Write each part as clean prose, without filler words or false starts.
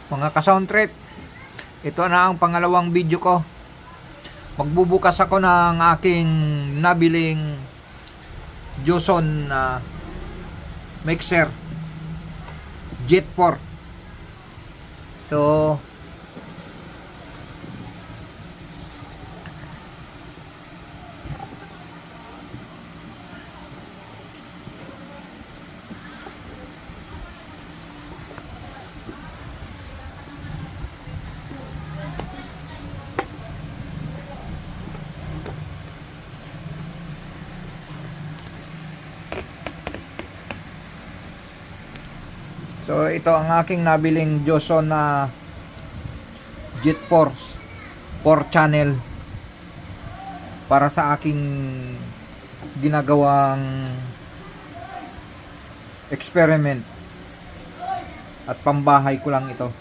Mga ka-sound trip, ito na ang pangalawang video ko. Magbubukas ako ng aking nabiling Joson na mixer Jet 4. So So ito ang aking nabiling Joson na Jet 4 channel para sa aking ginagawang experiment at pambahay ko lang ito.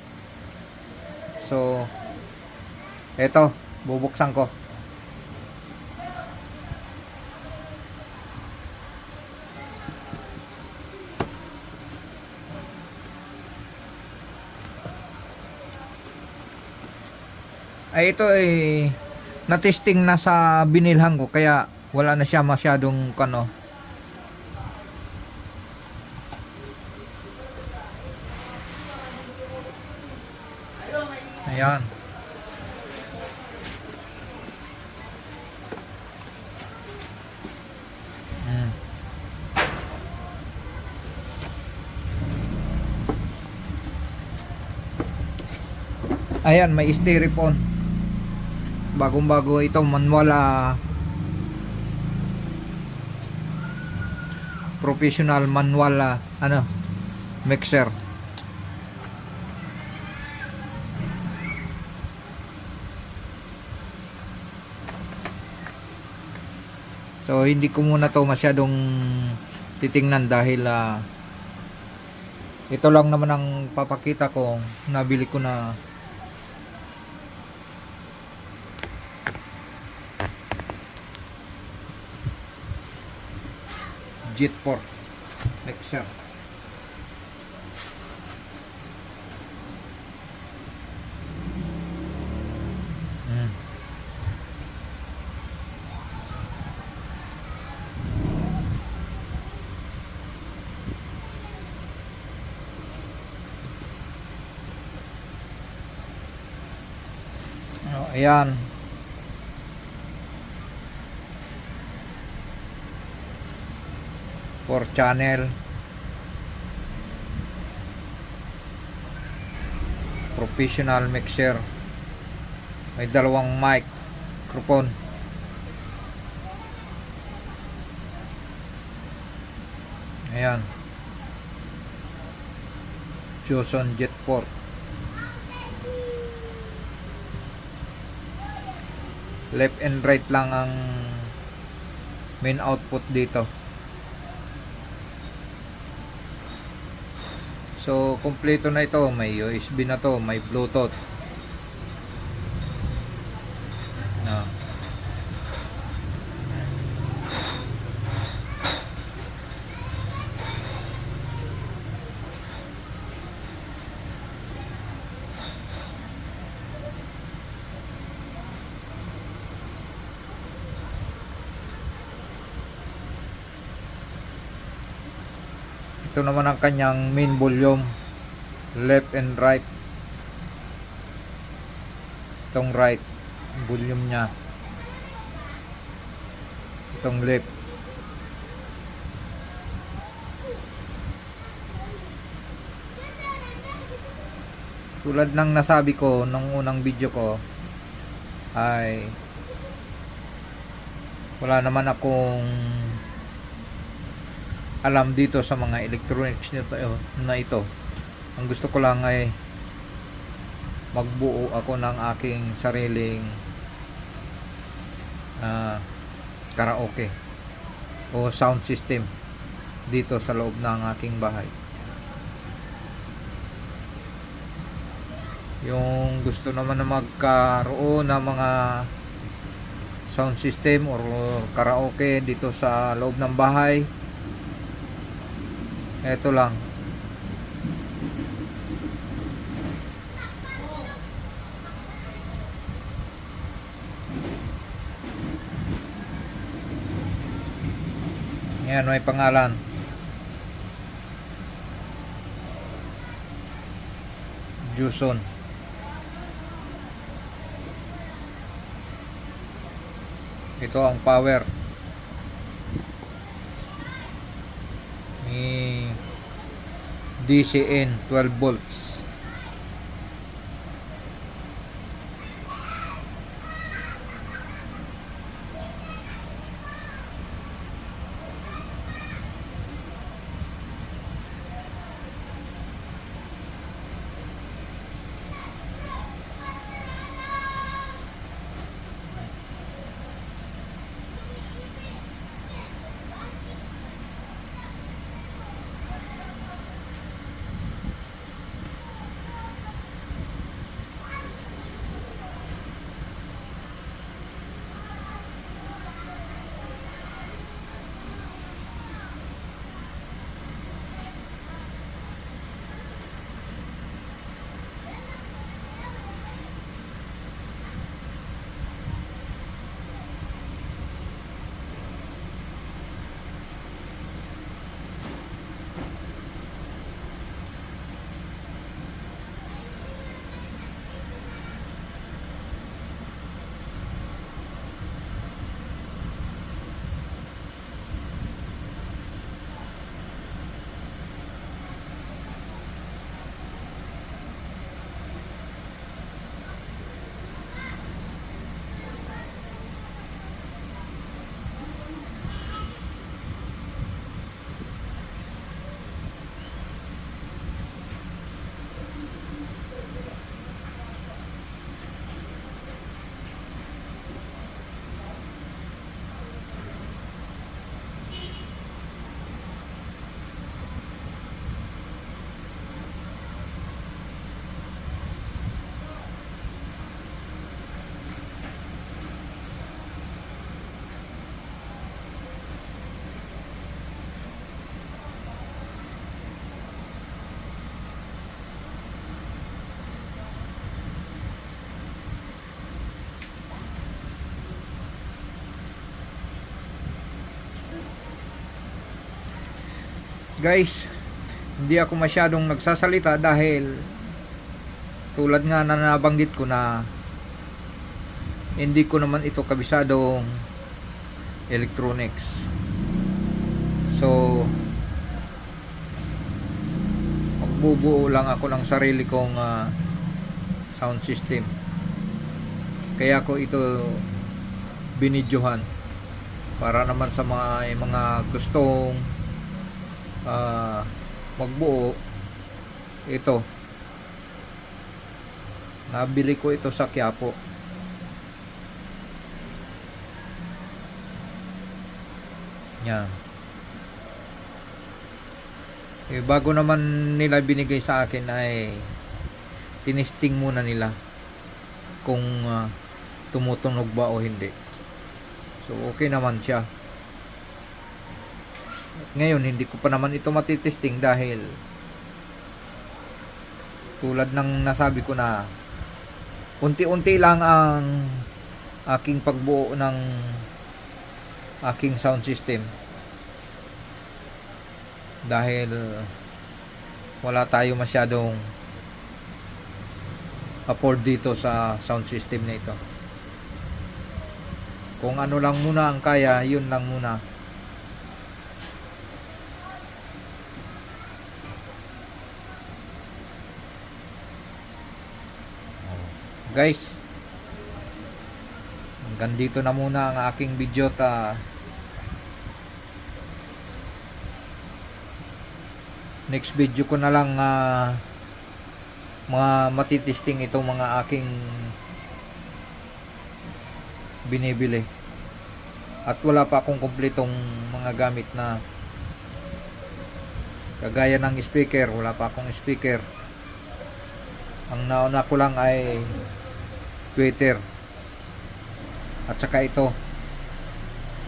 So ito, bubuksan ko. Ay ito ay na-testing na sa binilhan ko kaya wala na siya masyadong kano. Ayan. Ayan, may styrofoam. Bagong-bago ito, manual professional manual mixer. So hindi ko muna to masyadong titingnan dahil ito lang naman ang papakita ko. Nabili ko na Jet 4 mixer. Ayan. For channel professional mixer, may dalawang microphone. Ayan, Joson Jet 4. Left and right lang ang main output dito. So kompleto na ito, may USB na to, may Bluetooth. Ito naman ang kanyang main volume, left and right. Itong right, volume nya. Itong left. Tulad ng nasabi ko nung unang video ko, ay wala naman akong alam dito sa mga electronics na ito. Ang gusto ko lang ay magbuo ako ng aking sariling karaoke o sound system dito sa loob ng aking bahay. Yung gusto naman na magkaroon ng mga sound system or karaoke dito sa loob ng bahay, ito lang. Yan, may pangalan. Juson. Ito ang power. May DCN 12 volts. Guys, hindi ako masyadong nagsasalita dahil tulad nga na nabanggit ko na hindi ko naman ito kabisadong electronics. So magbubuo lang ako ng sarili kong sound system. Kaya ko ito binidyohan para naman sa mga gustong magbuo. Ito, nabili ko ito sa Quiapo. Yan. Bago naman nila binigay sa akin ay tinisting muna nila kung tumutunog ba o hindi. So okay naman siya. Ngayon hindi ko pa naman ito matitesting dahil tulad ng nasabi ko na unti-unti lang ang aking pagbuo ng aking sound system dahil wala tayo masyadong afford dito sa sound system na ito. Kung ano lang muna ang kaya, yun lang muna. Guys, hanggang dito na muna ang aking video. Next video ko na lang mga matitesting itong mga aking binibili at wala pa akong kumpletong mga gamit na kagaya ng speaker. Wala pa akong speaker. Ang nauna ko lang ay Twitter at saka ito,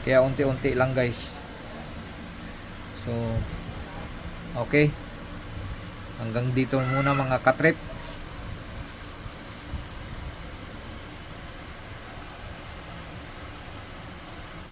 kaya unti-unti lang guys. So okay, hanggang dito muna mga katrip.